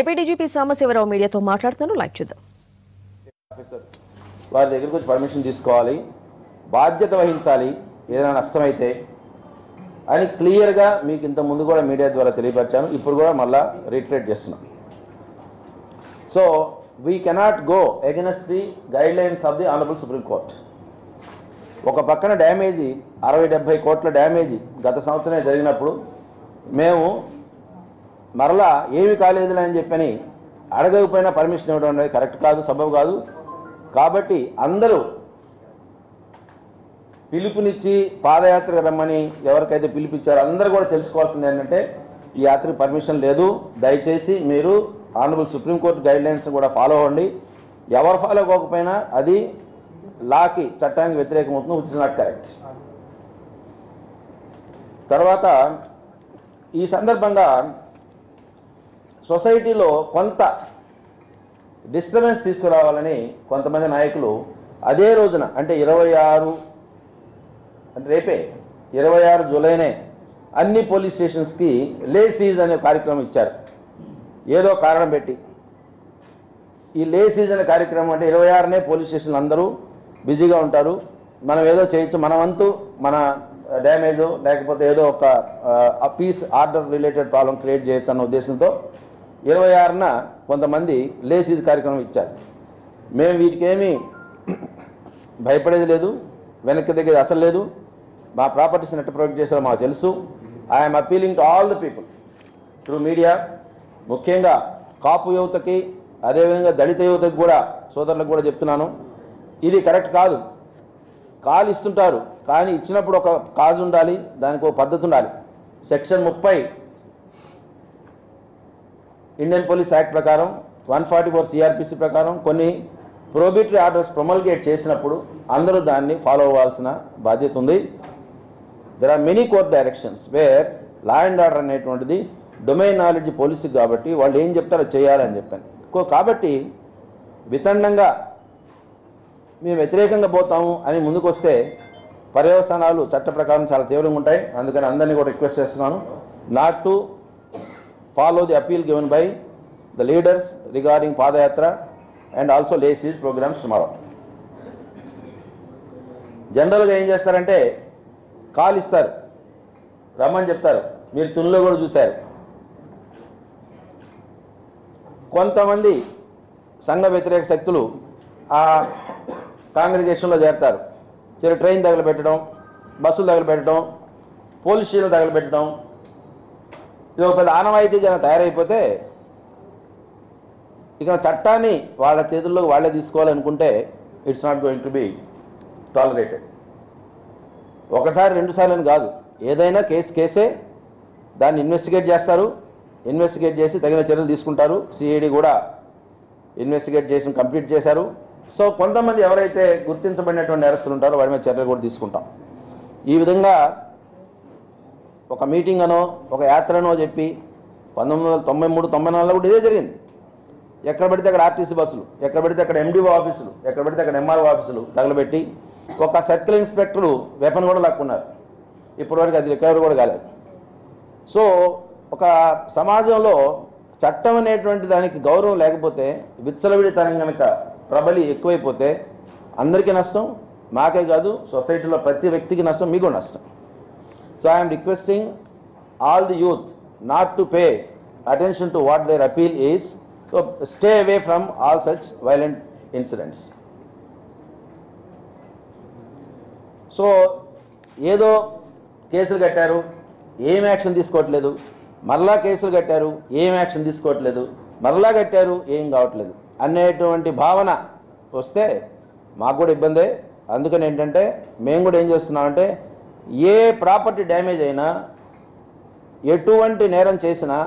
AP DGP Sambasivarao మీడియాతో మాట్లాడుతున్నారు. Live చూద్దాం. వారి దగ్గరికి వచ్చి పర్మిషన్ తీసుకోవాలి, బాధ్యత వహించాలి ఏదైనా నష్టమైతే అని క్లియర్గా మీకు ఇంత ముందు కూడా మీడియా ద్వారా తెలియపరిచాను. ఇప్పుడు కూడా మళ్ళా రీట్రేట్ చేస్తున్నాం. So we cannot go against the guide lines of the honourable supreme court. ఒక పక్కన డ్యామేజీ 60-70 కోట్ల డ్యామేజీ గత సంవత్సరమే జరిగినప్పుడు మేము మరలా ఏమి కాలేదులే అని చెప్పని అడగకపోయినా పర్మిషన్ ఇవ్వడం అనేది కరెక్ట్ కాదు, సబబు కాదు. కాబట్టి అందరూ పిలుపునిచ్చి పాదయాత్రకు రమ్మని ఎవరికైతే పిలిపించారో అందరూ కూడా తెలుసుకోవాల్సింది ఏంటంటే ఈ యాత్రకు పర్మిషన్ లేదు. దయచేసి మీరు ఆనరబుల్ సుప్రీంకోర్టు గైడ్ లైన్స్ కూడా ఫాలో అవ్వండి. ఎవరు ఫాలో అవ్వకపోయినా అది లాకి, చట్టానికి వ్యతిరేకం అవుతుంది, విచ్ ఇస్ నాట్ కరెక్ట్. తర్వాత ఈ సందర్భంగా సొసైటీలో కొంత డిస్టర్బెన్స్ తీసుకురావాలని కొంతమంది నాయకులు అదే రోజున అంటే 26 అంటే రేపే 26 జూలైనే అన్ని పోలీస్ స్టేషన్స్కి లే సీజ్ అనే కార్యక్రమం ఇచ్చారు. ఏదో కారణం పెట్టి ఈ లే సీజ్ అనే కార్యక్రమం అంటే 26నే పోలీస్ స్టేషన్లు అందరూ బిజీగా ఉంటారు. మనం ఏదో చేయొచ్చు, మన వంతు మన డ్యామేజ్ లేకపోతే ఏదో ఒక piece order related problem create చేయొచ్చు అన్న ఉద్దేశంతో 26న కొంతమంది లే సీజ్ కార్యక్రమం ఇచ్చారు. మేము వీటికేమీ భయపడేది లేదు, వెనక్కి దగ్గర అసలు లేదు. మా ప్రాపర్టీస్ నెట్ ప్రొటెక్ట్ చేసారో మాకు తెలుసు. I'm appealing to all the people through media, ముఖ్యంగా కాపు యువతకి అదేవిధంగా దళిత యువతకి కూడా సోదరులకు కూడా చెప్తున్నాను, ఇది కరెక్ట్ కాదు. కాల్ ఇస్తుంటారు కానీ ఇచ్చినప్పుడు ఒక కాజ్ ఉండాలి, దానికి ఒక పద్ధతి ఉండాలి. సెక్షన్ 30 ఇండియన్ పోలీస్ యాక్ట్ ప్రకారం 144 సిఆర్పిసి ప్రకారం కొన్ని ప్రోబిటరీ ఆర్డర్స్ ప్రొమల్గేట్ చేసినప్పుడు అందరూ దాన్ని ఫాలో అవ్వాల్సిన బాధ్యత ఉంది. There are many court directions where law and order అనేటువంటిది డొమైన్ నాలెడ్జ్ పోలీసుకి కాబట్టి వాళ్ళు ఏం చెప్తారో చేయాలని చెప్పాను. కాబట్టి వితండంగా మేము వ్యతిరేకంగా పోతాము అని ముందుకు వస్తే పర్యవసానాలు చట్ట ప్రకారం చాలా తీవ్రంగా ఉంటాయి. అందుకని అందరినీ కూడా రిక్వెస్ట్ చేస్తున్నాను not to follow the appeal given by the leaders regarding Padayatra and also lay siege programs tomorrow. జనరల్గా ఏం చేస్తారంటే కాల్ ఇస్తారు, రమ్మని చెప్తారు. మీరు తునిలో కూడా చూశారు, కొంతమంది సంఘ వ్యతిరేక శక్తులు ఆ కాంగ్రిగేషన్లో చేరతారు. ట్రైన్ తగలబెట్టడం, బస్సులు తగలబెట్టడం, పోలీస్ స్టేషన్లు తగలబెట్టడం, ఇది ఒక పెద్ద ఆనవాయితీగా తయారైపోతే ఇక చట్టాన్ని వాళ్ళ చేతుల్లోకి వాళ్ళే తీసుకోవాలనుకుంటే it's not going to be tolerated. ఒకసారి 2 సార్లు అని కాదు, ఏదైనా కేసే. దాన్ని ఇన్వెస్టిగేట్ చేస్తారు, ఇన్వెస్టిగేట్ చేసి తగిన చర్యలు తీసుకుంటారు. సిఐడి కూడా ఇన్వెస్టిగేట్ చేసి కంప్లీట్ చేశారు. సో కొంతమంది ఎవరైతే గుర్తించబడినటువంటి నేరస్తులు ఉంటారో వారి మీద చర్యలు కూడా తీసుకుంటాం. ఈ విధంగా ఒక మీటింగ్ అనో ఒక యాత్రనో చెప్పి 1993-94 కూడా ఇదే జరిగింది. ఎక్కడ పడితే అక్కడ ఆర్టీసీ బస్సులు, ఎక్కడ పడితే అక్కడ ఎండిఓ ఆఫీసులు, ఎక్కడ పడితే అక్కడ ఎంఆర్ఓ ఆఫీసులు తగలబెట్టి ఒక సర్కిల్ ఇన్స్పెక్టరు వెపన్ కూడా లాక్కున్నారు. ఇప్పటివరకు అది రికవరీ కూడా కాలేదు. సో ఒక సమాజంలో చట్టం అనేటువంటి దానికి గౌరవం లేకపోతే, విచ్చలవిడితనం కనుక ప్రబలి ఎక్కువైపోతే అందరికీ నష్టం, మాకే కాదు సొసైటీలో ప్రతి వ్యక్తికి నష్టం, మీకు నష్టం. So I am requesting all the youth not to pay attention to what their appeal is. So stay away from all such violent incidents. So ఏదో కేసులు కట్టారు, ఏం యాక్షన్ తీసుకోవట్లేదు, మరలా కేసులు కట్టారు, ఏం యాక్షన్ తీసుకోవట్లేదు, మరలా కట్టారు, ఏం కావట్లేదు అనేటువంటి భావన వస్తే మాకు కూడా ఇబ్బందే. అందుకని ఏంటంటే మేము కూడా ఏం చేస్తున్నామంటే ఏ ప్రాపర్టీ డ్యామేజ్ అయినా, ఎటువంటి నేరం చేసినా